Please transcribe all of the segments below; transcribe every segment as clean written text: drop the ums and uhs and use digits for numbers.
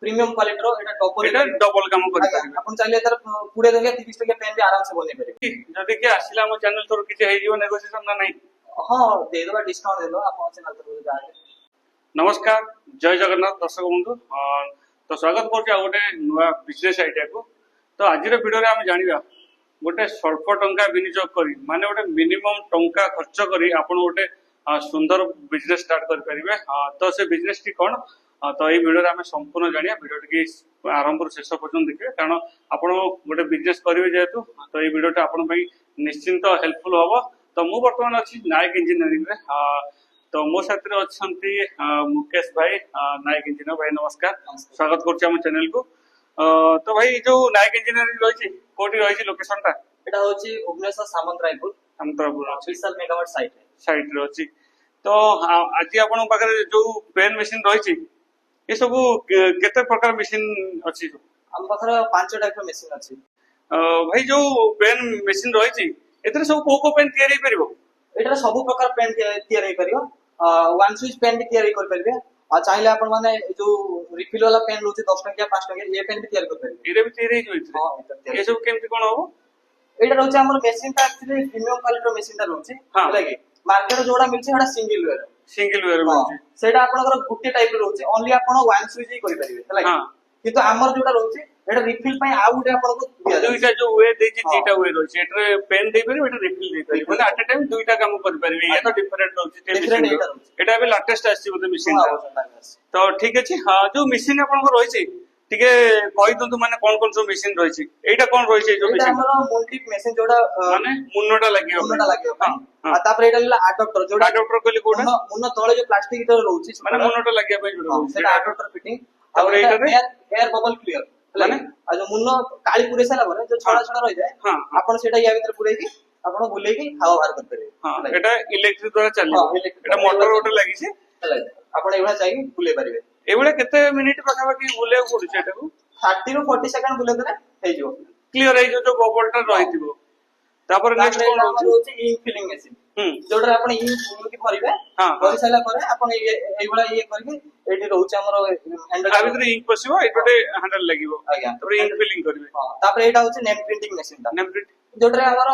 Premium quality रो এটা double काम करि परिबे अपन चाहिले तर 20 टका 30 टका पेन भी आराम से बने परिबे जदि के आसिला हम चैनल तोर किछ हे जीव नेगोशिएशन ना नहीं हां दे दो डिस्काउंट दे दो अपन चैनल तर जाके नमस्कार जय जगन्नाथ दर्शक बंधु तो स्वागत करछि आ गोटे नुवा बिजनेस आइडिया को तो आज वीडियो रे हम जानिबा गोटे स्वल्प टंका विनियोग करी माने गोटे मिनिमम टंका खर्च करी आपण गोटे सुंदर बिजनेस स्टार्ट कर परिबे तो से बिजनेस टी कोन तो ये वीडियो रे हम संपूर्ण जानिया वीडियो टी आरंभ ରୁ शेष पर्यंत देखिए कारण आपण गोटे बिजनेस करिवे जेतु तो ये वीडियो टा आपण पई निश्चिंत हेल्पफुल होबो तो मु वर्तमान अछि नायक इंजीनियरिंग रे तो मो साथ रे अछंती मुकेश भाई नायक इंजीनियर भाई नमस्कार स्वागत करछि हम चैनल को तो भाई जो नायक इंजीनियरिंग रहिछि कोठी रहिछि लोकेशन टा एटा होछि भुवनेश्वर सामंतरायपुर विशाल मेगावाट साइट रे अछि तो आज आपण पाखरे जो पेन मशीन रहिछि ये सब केते प्रकार मशीन अछि हम पाखरे 5 टाइप मशीन अछि भाई जो पेन मशीन रहिछि एतरे सब को पेन तयारी परिबो एटा सब प्रकार पेन तयारी करियो वन स्विच पेन भी तयारी कर परिबे आ चाहिले आपण माने जो रिफिल वाला पेन रहउछि 10 टका 5 टका ये पेन भी तयारी कर परिबे एरे भी तयारी होइछि हां ये सब केमति कोन होबो एटा रहउछि हमर मशीन ता एक्चुअली प्रीमियम क्वालिटी मशीन ता रहउछि लागे मार्केट जोडा मिलछि एटा सिंगल वेयर रहउछि सेटा आपनकर गुटे टाइप रहउछि ओनली आपण वन स्विच ही करि परिबे लागे हां किंतु हमर जोडा रहउछि एटा रिफिल पई आ गुटे आपनको दिया दुईटा जो वे देछि तीटा वे रहउछि एटरे पेन देइ परिबे एटा रिफिल देइ परिबे माने एट अ टाइम दुईटा काम करि परिबे ये तो डिफरेंट रहउछि एटा बे लेटेस्ट आछि बोते मशीन तो ठीक अछि हां जो मशीन आपनको रहिछि टिके कहि दंतु माने कोन सब मशीन रहिछि एटा कोन रहिछि जो मशीन हमर मोल्टिप मशीन जोडा माने मुन्नटा लागियो आ तापर एटा ला अडॉप्टर जोडा अडॉप्टर कहली कोडा मुन्न तळे जो प्लास्टिक इतर रहउछि माने मुन्नटा लागिया पय जोडा सेटा अडॉप्टर फिटिंग और एटा एयर बबल क्लियर माने आ जो मुन्न काली पुरे साला बरे जो छोड़ा छोड़ा रहि जाय आपण सेटा या भीतर पुरै की आपण बुले की हवा बाहर कर परिबे हां एटा इलेक्ट्रिक द्वारा चले एटा मोटर रोटर लागि छै आपण एवढा चाहिए बुले परिबे एवढे केते मिनिट पाखा बाकी बुले पडु छै एटाको 30 ରୁ 40 सेकंड बुले देले हे जो क्लियर हे जो बबल टा रहितिबो तापर नेक्स्ट कोन होछि इंक फिलिंग मशीन जोडर आपण इंक की भरिबे भरि साला परे आपण एइबला ये करके एठी रहउछि हमर हैंडल आ भीतर इंक पसिबो एटोटे हैंडल लागिबो तापर इंक फिलिंग करबे तापर एटा होछि नेम प्रिंटिंग मशीन ता नेम प्रिंट जोडर हमर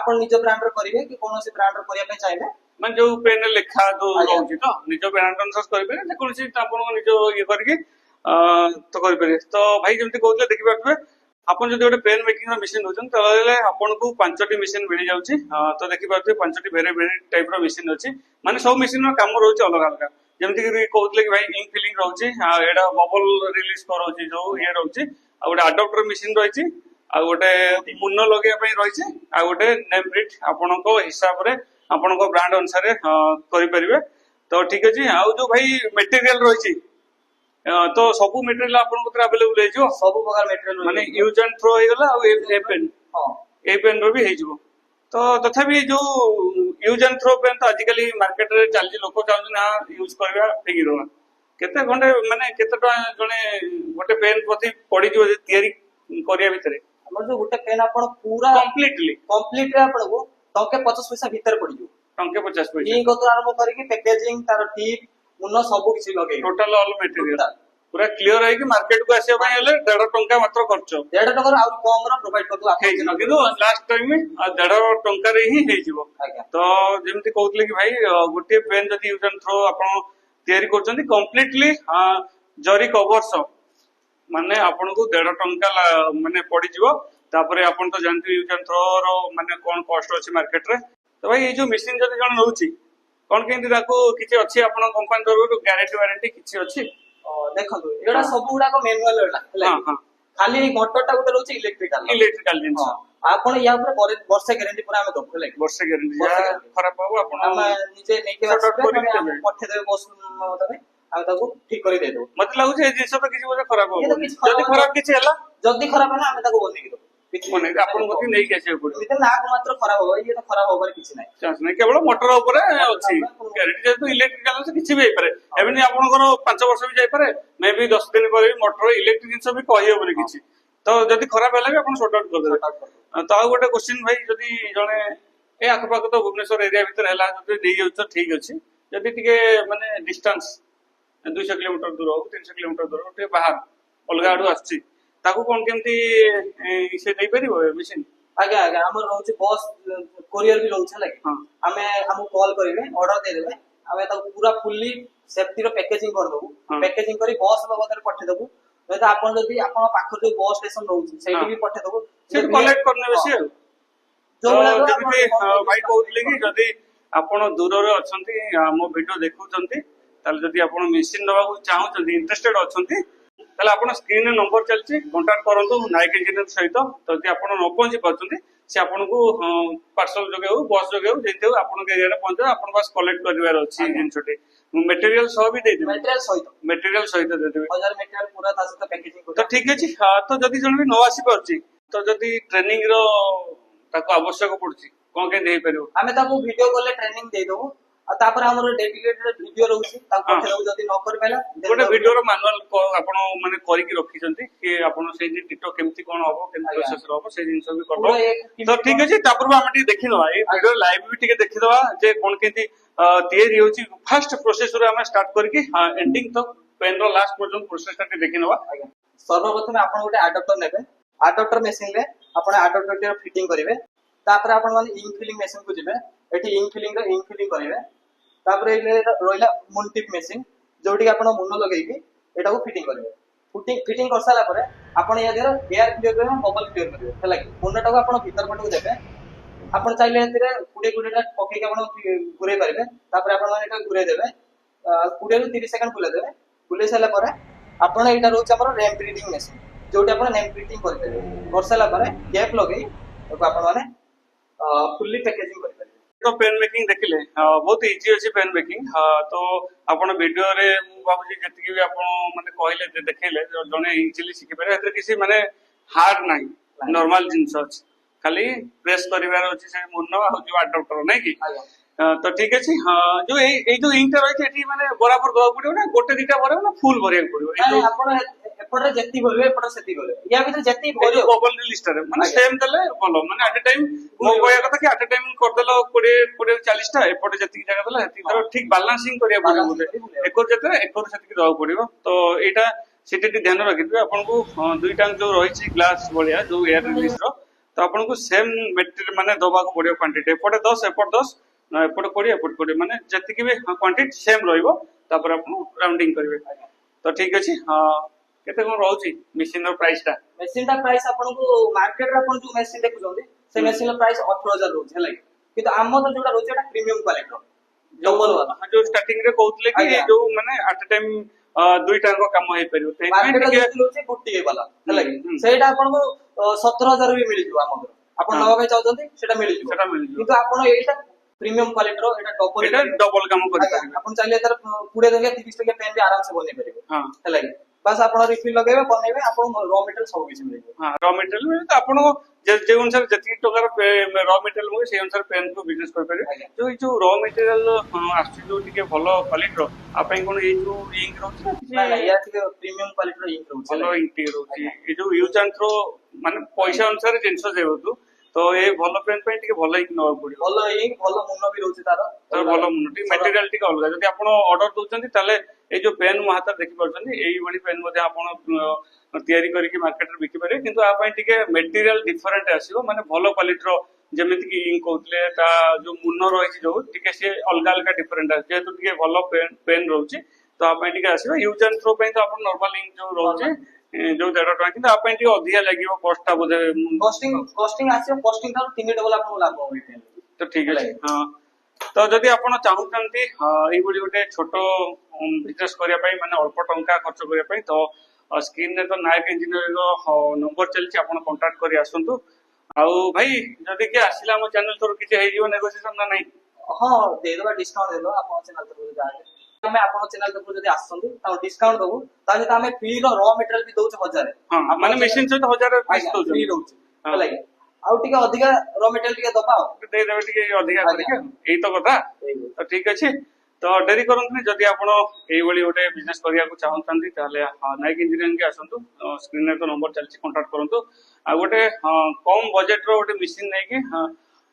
आपण निज ब्रांड रो करिवे कि कोनोसी ब्रांड रो करिया पे चाहिले मन जो पेन लेखा जो रहउछि तो निज ब्रांड अनुसार करबे जे कोनोसी आपण निज ये करके तो करबे तो भाई जेमति कहउले देखि पाबे आपण जदि गोटे पेन मेकिंग मशीन होचन तले आपण को 5टी मशीन मिल जाउछि तो देखि पाबे 5टी वेरे वेरे टाइप रो मशीन अछि माने सब मशीन रो काम रहउछि अलग अलग जेमति कि कहउले कि भाई इंक फिलिंग रहउछि एडा बबल रिलीज करउछि जो ये रहउछि आ गोटे अडॉप्टर मशीन रहिछि आ गोटे मुन्न लगे पई रहिछि आ गोटे नेम प्रिंट आपण को हिसाब रे आपण को ब्रांड अनुसार करि परिबे तो ठीक अछि आ जो भाई मटेरियल रहिछि तो सब मटेरियल आपन को अवेलेबल हे जो सब प्रकार मटेरियल माने यूज एंड थ्रो हे गला और ए पेन हां ए पेन रो भी हे जबो तो तथापि जो यूज एंड थ्रो पेन तो आजिकली मार्केट रे चलजी लोक चाहू ना यूज करबा ठीक रहा केते घंटे माने केते टका जने गोटे पेन प्रति पड़ी जो तयारी करिया भीतर हमर जो गोटे पेन आपन पूरा कंप्लीटली आपन को टंके 50 पैसा भीतर पड़ी जो टंके 50 पैसा ई गतो आरंभ करी पैकेजिंग तार टिप मुन्न सब किछि लगे टोटल ऑल मटेरियल पूरा क्लियर है कि मार्केट को आसे पय हले 1.5 टंका मात्र खर्च 1.5 टका और कम रो प्रोवाइड करतु आपन किंतु लास्ट टाइम में 1.5 टंका रे ही हे जिवो तो जेमति कहउतले कि भाई गोटे पेन जदी यूज एंड थ्रो आपन तयारी करचंदी कंप्लीटली जरी कवर सब माने आपन को 1.5 टंका माने पड़ी जिवो तापरे आपन तो जानथि यूज एंड थ्रो रो माने कोन कॉस्ट अछि मार्केट रे तो भाई ये जो मशीन जदी जण नउची कोन केंति ताको किछि अछि आपन कंपनी तरफ गारंटी वारंटी किछि अछि देखंतु एडा सब गुडा को मैनुअल एडा हां खाली मोटर टा गुटे रहउची इलेक्ट्रिकल जिंस आपण या ऊपर वर्षे गारंटी पूरा हम दबो लागे वर्षे गारंटी खराब हो आपण हम निजे नेके पठे देबे बस तबे आ ताको ठीक करि दे दो मत लागु जे जिंस तो किछि बोले खराब हो जदी खराब किछि हला जदी खराब हला हम ताको बंदी दो माने आपन गति नै के आसे पड़ो इते नाक मात्र खराब हो ये तो खराब होबार किछि नै चांस नै केवल मोटर ऊपर अछि गारंटी जेतु इलेक्ट्रिकल से किछि भी होई पारे एबनी आपन को 5 वर्ष भी जाई पारे मे भी 10 दिन पर मोटर इलेक्ट्रिक जिंस भी कहि होबनी किछि तो जदी खराब हला भी आपन सॉर्ट आउट कर देबे तो आ गोटे क्वेश्चन भाई जदी जने ए आखपाख तो भुवनेश्वर एरिया भीतर हला जदी देई जाउ तो ठीक अछि जदी टिके माने डिस्टेंस 200 किलोमीटर दूर हो 300 किलोमीटर दूर हो बाहर अलग आडू आछि ताकू कोन केमती से दे परिबो मशीन आगे आगे हमर रहउछि बस कोरियर भी रहउछि लागि हां हमें हमु कॉल करिवे ऑर्डर दे देबे हमें ताकू पूरा फुल्ली सेफ्टी रो पैकेजिंग कर दबु पैकेजिंग करी बस बाबदरे पठे दबु नै त आपन जदी आपन पाखर जो बस स्टेशन रहउछि सेठी भी पठे दबु से कलेक्ट करने बेसी जो जेमती भाई कहउतले कि जदी आपण दूर रे अछंती मो वीडियो देखुचंती ताले जदी आपण मशीन नबा को चाहउचंती इंटरेस्टेड अछंती ताले आपण स्क्रीन रे नंबर चलची कांटेक्ट करंतु नायक इंजीनियर सहित तो जदी आपण न पहुंची पाछंती से आपण को पार्सल जोगे हो बस जोगे हो जेते हो आपण के एरिया रे पहुंच आपण बस कलेक्ट करबार अछि जिनसोटी मटेरियल सब भी दे देबे मटेरियल सहित दे देबे हजार मटेरियल पूरा ता सहित पैकेजिंग तो ठीक अछि तो जदी जण भी न आसी परची तो जदी ट्रेनिंग रो ताको आवश्यक पड़ची कोन के देई परियो हमें ताको वीडियो कॉल ट्रेनिंग दे दबु आ तापर हमर डेडिकेटेड वीडियो रहउछि ताको पठे दबु जदी न कर पेला गोटे वीडियो रो मैनुअल आपण माने करी की रखिसंती कि आपण से जे टिटो केमती कोन होबो केमती प्रोसेस होबो से जिंस भी करबो तो ठीक अछि तापर हम टी देखि दवा ए वीडियो लाइव भी टिके देखि दवा जे कोन केती तयारी होछि फर्स्ट प्रोसेस रो हम स्टार्ट करके एंडिंग तक पेन रो लास्ट पर्यंत प्रोसेस टा देखि नवा सर्वप्रथम आपण गोटे एडाप्टर नेबे एडाप्टर मशीन रे आपण एडाप्टर के फिटिंग करिवे तापर आपण माने इंक फिलिंग मशीन को जिवे एठी इंक फिलिंग करिवे तापर रोइला मुन टिप मशीन जोटी आपण मुन लगेई के एटा को फिटिंग करिवे फिटिंग कर साला परे आपण या देर एयर क्लियर करिवे बबल क्लियर करिवे हला कि मुनटा को आपण भीतर पटको देबे आपण चाइले एतिरे कुडे कुडेटा पके के आपण घुरे पारिबे तापर आपण माने एटा घुरे देबे कुडे रु 30 सेकंड बुले देबे बुले साला परे आपण एटा रोच हमर रैम प्रिंटिंग मशीन जोटी आपण नेम प्रिंटिंग करते कर साला परे गैप लगेई तो आपण माने फुल्ली पैकेजिंग कर पारिबे तो पेन मेकिंग देखिले बहुत इजी अछि पेन मेकिंग तो आपण वीडियो रे मु बाबूजी जति भी आपण माने कहले देखैले जने इजीली सिखि पारे एते किसी माने हार्ड नाही नॉर्मल जिंस अछि खाली प्रेस करिवार अछि से मुन्नो आ जो एडाप्टर नै कि तो ठीक अछि जो ए जो इंक रहि एठी माने बराबर दवा पड़ियो ना गोटे दिटा भरे ना फुल भरिया पड़ियो ए जो आपण एपडे जति भरबे एपडे सेति भरबे या भीतर जति भरियो बबल लिस्ट रे माने सेम देले बोलो माने एट टाइम मो कहया कथा कि एट टाइम कर देलो 20 40 टा एपडे जति जगह देला हेति तर ठीक बैलेंसिंग करिया पड़ियो बोले एको जते एको सेति दवा पड़ियो तो एटा सेति ध्यान रखिबे आपन को दुईटा जो रही छी ग्लास बलिया जो एयर रिलीज रो तो आपन को सेम मटेरियल माने दबा को पड़ियो क्वांटिटी एपडे 10 एपड 10 एपड 20 एपड 20 माने जति कि भी क्वांटिटी सेम रहइबो तापर आपन राउंडिंग करिवे तो ठीक अछि केते कोन रहउची मशीन रो प्राइस टा प्राइस आपन को मार्केट रे आपन जो मशीन देखुछोंती से मशीन रो प्राइस 18000 रहउची हला किंतु आम तो जोटा रहउची एटा प्रीमियम क्वालिटी डबल वाला जो स्टार्टिंग रे कहउतले कि जो माने एट टाइम दुईटा को काम होई परियो ते मार्केट रे रहउची गुट्टी वाला हला सेटा आपन को 17000 भी मिली जो आम आपन नवा पे चाहउछोंती सेटा मिली किंतु आपन एटा प्रीमियम क्वालिटी रो एटा डबल काम करि परिबे आपन चाहिले तर पुडे देले 30 टका पेन भी आराम से बने परिबे हां हला बस आपण रिफिल लगेबे बनेबे आपण रॉ मटेरियल सब किछ मिलबे हां रॉ मटेरियल में तो आपण जे अनुसार जति टकार रॉ मटेरियल मगे से अनुसार पेन को बिजनेस कर पारे जो रॉ मटेरियल आछि जो टिके भलो क्वालिटी रो आपै कोन ए जो इंक रहउछि ना या टिके प्रीमियम क्वालिटी रो इंक रहउछि भलो इंक रहउछि ए जो यूज एंड थ्रो माने पैसा अनुसार जिंस जेबतु तो ए भलो पेन पे टिके भलो इंक न पड़ियो भलो इंक भलो मुनो भी रहउछि तार भलो मुनो टी मटेरियल टिके अलग जदि आपण ऑर्डर दोचंती ताले ए जो पेन मो हाथ देखि परछंती एई बडी पेन मध्ये आपण तयारी करके मार्केट रे बिकि पारे किंतु आ पई टिके मटेरियल डिफरेंट आसीबो माने भलो क्वालिटी रो जेमिति कि इंक होतले ता जो मुनो रहिछि जो टिके से अलग अलग डिफरेंट आसी जेतु टिके भलो पेन रहउछि तो आ पई टिके आसीबो यूज एंड थ्रो पई तो आपण नॉर्मल इंक जो रहउछि जो 1.5 टका किंतु आ पई टिके अधिया लागिवो कॉस्ट ता बोधे कॉस्टिंग आसीबो कॉस्टिंग ता 3 डबल आपण लाभ होइते तो ठीक अछि हां तो जदि आपण चाहुचंती एई बडी गोटे छोटो बिजनेस करिया पई माने अल्प टंका खर्च करिया पई तो स्क्रीन रे तो नायक इंजीनियरिंग रो नंबर चलछि आपण कांटेक्ट करि आसंतु आउ भाई जदि के आसिला हम चैनल तोर किछ हेइयो नेगोशिएशन ना नाही हां दे देबा डिस्काउंट दे दो आपण चैनल तोर जाके हमें आपण चैनल तोर जदि आसंतु ता डिस्काउंट दबो ताजे ता हमें फ्री रो रॉ मटेरियल भी दोछ 1000 हां माने मशीन से तो 1000 पीस तो फ्री दोछ हला आउ टिके अधिका रॉ मटेरियल टिके दबा दे देबे टिके अधिका करके एई तो कथा तो ठीक अछि तो डेरी करंतनी जदि आपण एई बळी गोटे बिजनेस करिया को चाहंतंती ताले नायक इंजीनियरिंग के आसंतु स्क्रीन रे तो नंबर चलछि कांटेक्ट करंतु आ गोटे कम बजट रो गोटे मशीन नै कि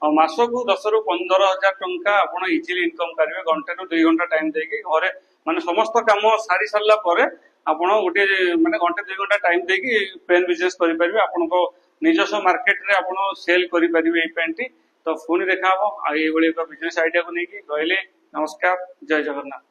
मासको 10 रु 15000 टंका आपण इजीली इनकम करिवे घंटे रु 2 घंटा टाइम देके घरे माने समस्त काम सारी सरला परे ଆପଣ ଗୋଟେ ମାନେ घंटे 2 घंटा टाइम देकी पेन बिजनेस करि परिबे आपनको निजस्व मार्केट रे आपण सेल करि परिबे ए पेन टी तो पुणी देखा हम आ ये एक बिजनेस आइडिया को लेकिन रहले नमस्कार जय जगन्नाथ।